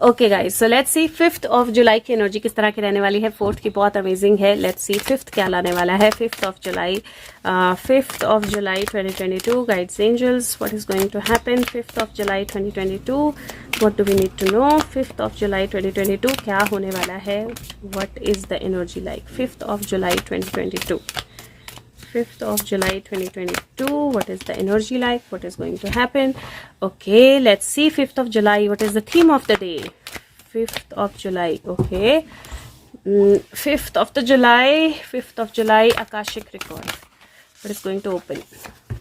Okay guys, so let's see 5th of जुलाई की energy किस तरह की रहने वाली है। 4th की बहुत अमेजिंग है। लेट्स सी 5th क्या लाने वाला है। 5th of July 2022 guides angels, what is going to happen 5th of July 2022, what do we need to know 5th of July 2022 क्या होने वाला है। What is the energy like 5th of July 2022, 5th of July 2022, what is the energy like, what is going to happen. Okay, let's see 5th of July, what is the theme of the day. 5th of July, okay. 5th of July Akashic record, what is going to open.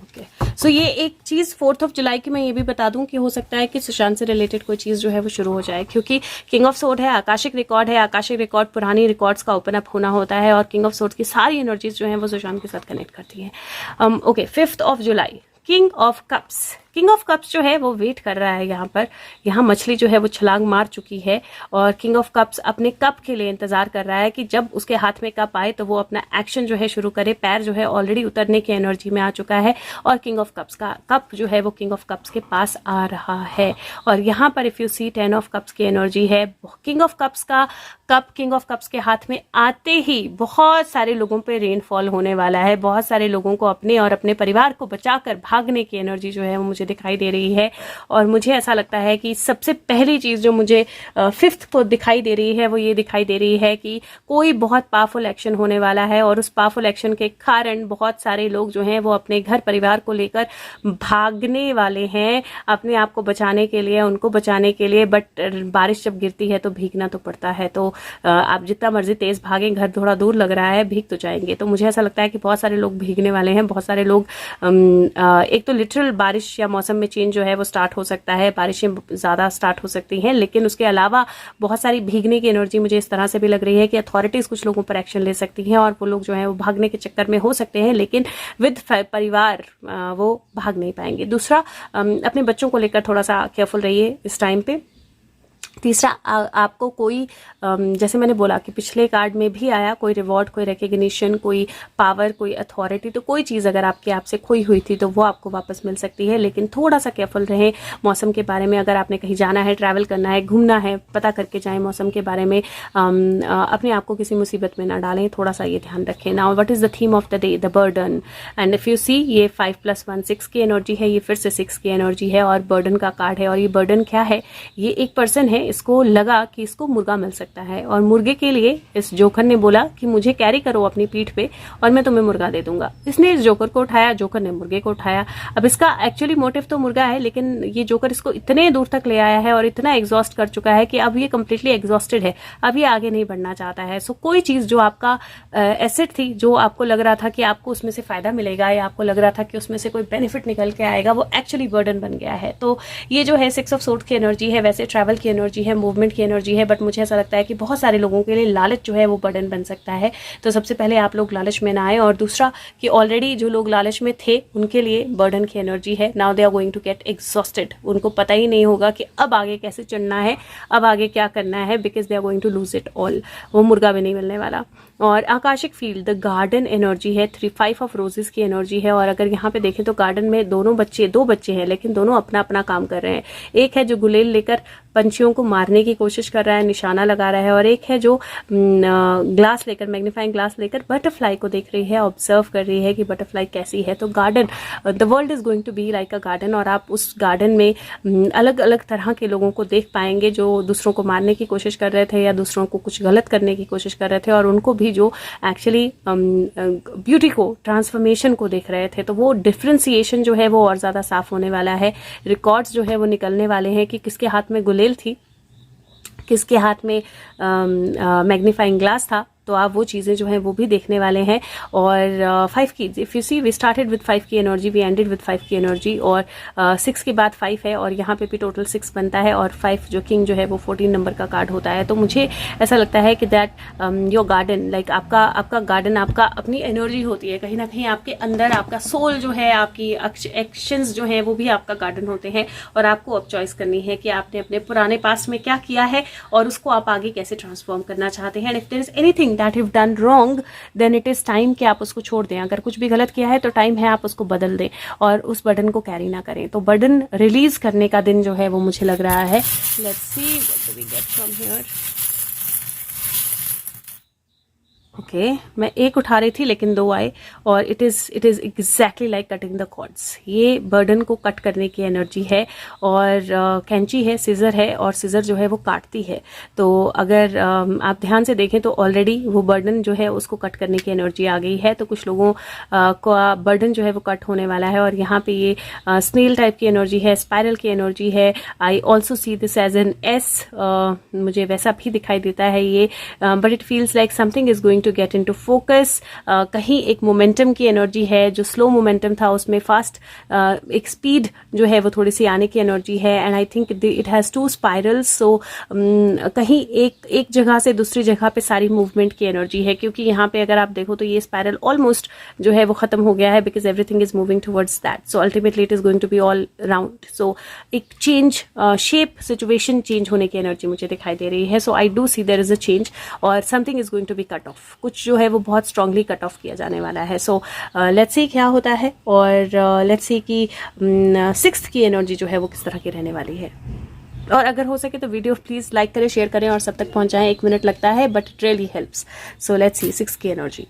Okay, so ये एक चीज़ 4th of July की मैं ये भी बता दूं कि हो सकता है कि सुशांत से रिलेटेड कोई चीज़ जो है वो शुरू हो जाए, क्योंकि किंग ऑफ सोर्ड है, आकाशिक रिकॉर्ड है। आकाशिक रिकॉर्ड पुरानी रिकॉर्ड्स का ओपन अप होना होता है और किंग ऑफ सोर्ड की सारी एनर्जीज जो है वो सुशांत के साथ कनेक्ट करती हैं। Okay, 5th of July king of cups जो है वो वेट कर रहा है यहाँ पर। यहाँ मछली जो है वो छलांग मार चुकी है और किंग ऑफ कप्स अपने कप के लिए इंतजार कर रहा है कि जब उसके हाथ में कप आए तो वो अपना एक्शन जो है शुरू करे। पैर जो है ऑलरेडी उतरने की एनर्जी में आ चुका है और किंग ऑफ कप्स का कप जो है वो किंग ऑफ कप्स के पास आ रहा है। और यहाँ पर if you see 10 of cups की एनर्जी है। किंग ऑफ कप्स का कप किंग ऑफ कप्स के हाथ में आते ही बहुत सारे लोगों पे रेनफॉल होने वाला है। बहुत सारे लोगों को अपने और अपने परिवार को बचाकर भागने की एनर्जी जो है वो मुझे दिखाई दे रही है। और मुझे ऐसा लगता है कि सबसे पहली चीज जो मुझे 5th को दिखाई दे रही है वो ये दिखाई दे रही है कि कोई बहुत पावरफुल एक्शन होने वाला है और उस पावरफुल एक्शन के कारण बहुत सारे लोग जो हैं वो अपने घर परिवार को लेकर भागने वाले हैं अपने आप को बचाने के लिए, उनको बचाने के लिए। बट बारिश जब गिरती है तो भीगना तो पड़ता है, तो आप जितना मर्जी तेज भागें, घर थोड़ा दूर लग रहा है, भीग तो जाएंगे। तो मुझे ऐसा लगता है कि बहुत सारे लोग भीगने वाले हैं। बहुत सारे लोग एक तो लिटरल बारिश या मौसम में चेंज जो है वो स्टार्ट हो सकता है, बारिशें ज़्यादा स्टार्ट हो सकती हैं, लेकिन उसके अलावा बहुत सारी भीगने की एनर्जी मुझे इस तरह से भी लग रही है कि अथॉरिटीज़ कुछ लोगों पर एक्शन ले सकती हैं और वो लोग जो है वो भागने के चक्कर में हो सकते हैं, लेकिन विद परिवार वो भाग नहीं पाएंगे। दूसरा, अपने बच्चों को लेकर थोड़ा सा केयरफुल रहिए इस टाइम पे। तीसरा, आपको कोई जैसे मैंने बोला कि पिछले कार्ड में भी आया, कोई रिवॉर्ड, कोई रिकग्निशन, कोई पावर, कोई अथॉरिटी, तो कोई चीज़ अगर आपसे खोई हुई थी तो वो आपको वापस मिल सकती है। लेकिन थोड़ा सा केयरफुल रहें मौसम के बारे में। अगर आपने कहीं जाना है, ट्रैवल करना है, घूमना है, पता करके जाएं मौसम के बारे में। अपने आप को किसी मुसीबत में ना डालें, थोड़ा सा ये ध्यान रखें। Now what is the theme of the day, the burden. And if you see, ये 5+1 6 की एनर्जी है, ये फिर से 6 की एनर्जी है और बर्डन का कार्ड है। और ये बर्डन क्या है, ये एक पर्सन है, इसको लगा कि इसको मुर्गा मिल सकता है और मुर्गे के लिए इस जोकर ने बोला कि मुझे कैरी करो अपनी पीठ पे और मैं तुम्हें मुर्गा दे दूंगा। इसने इस जोकर को उठाया, जोकर ने मुर्गे को उठाया। अब इसका एक्चुअली मोटिव तो मुर्गा है, लेकिन ये जोकर इसको इतने दूर तक ले आया है और इतना एग्जॉस्ट कर चुका है कि अब ये कंप्लीटली एग्जॉस्टेड है, अब ये आगे नहीं बढ़ना चाहता है। सो कोई चीज जो आपका एसेट थी, जो आपको लग रहा था कि आपको उसमें से फायदा मिलेगा या आपको लग रहा था कि उसमें से कोई बेनिफिट निकल के आएगा, वो एक्चुअली बर्डन बन गया है। तो ये जो है 6 ऑफ सोर्ड की एनर्जी है, वैसे ट्रैवल की एनर्जी है, मूवमेंट की एनर्जी है, बट मुझे ऐसा लगता है कि बहुत सारे लोगों के लिए लालच जो है वो बर्डन बन सकता है। तो सबसे पहले आप लोग लालच में ना आए। और दूसरा कि ऑलरेडी जो लोग लालच में थे उनके लिए बर्डन की एनर्जी है। Now they are going to get exhausted. उनको पता ही नहीं होगा कि अब आगे कैसे चलना है, अब आगे क्या करना है, because they are going to lose it all. वो मुर्गा भी नहीं मिलने वाला। और Akashic field, the garden energy है, 5 ऑफ रोजेस की एनर्जी है। और अगर यहाँ पे देखें तो गार्डन में दो बच्चे हैं, लेकिन दोनों अपना अपना काम कर रहे हैं। एक है जो गुलेल लेकर पंछियों को मारने की कोशिश कर रहा है, निशाना लगा रहा है, और एक है जो ग्लास लेकर, मैग्नीफाइंग ग्लास लेकर बटरफ्लाई को देख रही है, ऑब्जर्व कर रही है कि बटरफ्लाई कैसी है। तो garden, the world is going to be like a garden. और आप उस गार्डन में अलग अलग तरह के लोगों को देख पाएंगे जो दूसरों को मारने की कोशिश कर रहे थे या दूसरों को कुछ गलत करने की कोशिश कर रहे थे, और उनको भी जो एक्चुअली ब्यूटी को, ट्रांसफॉर्मेशन को देख रहे थे। तो वो डिफ्रेंसिएशन जो है वो और ज़्यादा साफ होने वाला है। रिकॉर्ड्स जो है वो निकलने वाले हैं कि किसके हाथ में गुलेल थी, किसके हाथ में मैग्नीफाइंग ग्लास था। तो आप वो चीज़ें जो हैं वो भी देखने वाले हैं। और 5 की, if you see, we started with 5 की एनर्जी, वी एंडेड विद 5 की एनर्जी, और 6 के बाद 5 है और यहाँ पे भी टोटल 6 बनता है। और 5 जो किंग जो है वो 14 नंबर का कार्ड होता है। तो मुझे ऐसा लगता है कि दैट योर गार्डन, लाइक आपका गार्डन, आपका अपनी एनर्जी होती है कहीं ना कहीं आपके अंदर। आपका सोल जो है, आपकी एक्शंस जो हैं वो भी आपका गार्डन होते हैं। और आपको अब चॉइस करनी है कि आपने अपने पुराने पास्ट में क्या किया है और उसको आप आगे कैसे ट्रांसफॉर्म करना चाहते हैं। And if there is anything something that you've done wrong, then it is time कि आप उसको छोड़ दें. अगर कुछ भी गलत किया है तो टाइम है आप उसको बदल दें और उस बर्डन को कैरी ना करें. तो बर्डन रिलीज करने का दिन जो है वो मुझे लग रहा है. Let's see what do we get from here. Okay मैं एक उठा रही थी लेकिन दो आए और it is exactly like cutting the cords. ये बर्डन को कट करने की एनर्जी है और कैंची है, सीजर है और सीजर जो है वो काटती है. तो अगर आप ध्यान से देखें तो ऑलरेडी वो बर्डन जो है उसको कट करने की एनर्जी आ गई है. तो कुछ लोगों का बर्डन जो है वो कट होने वाला है और यहाँ पे ये स्नेल टाइप की एनर्जी है, स्पाइरल की एनर्जी है. I also see this as an S, मुझे वैसा भी दिखाई देता है ये, but it feels like something is going to get into focus. कहीं एक मोमेंटम की एनर्जी है, जो स्लो मोमेंटम था उसमें फास्ट एक स्पीड जो है वो थोड़ी सी आने की एनर्जी है. And I think it has 2 spirals. So कहीं एक जगह से दूसरी जगह पे सारी मूवमेंट की एनर्जी है, क्योंकि यहाँ पे अगर आप देखो तो ये स्पाइरल ऑलमोस्ट जो है वो खत्म हो गया है because everything is moving towards that. So ultimately it is going to be all round. So एक चेंज, शेप, सिचुएशन चेंज होने की एनर्जी मुझे दिखाई दे रही है. So I do see there is a change और something is going to be cut off. कुछ जो है वो बहुत स्ट्रांगली कट ऑफ किया जाने वाला है. सो लेट्स सी क्या होता है और लेट्स सी कि 6th की एनर्जी जो है वो किस तरह की रहने वाली है. और अगर हो सके तो वीडियो प्लीज लाइक करें, शेयर करें और सब तक पहुंचाएं. 1 मिनट लगता है but it really helps. So let's see 6 की एनर्जी.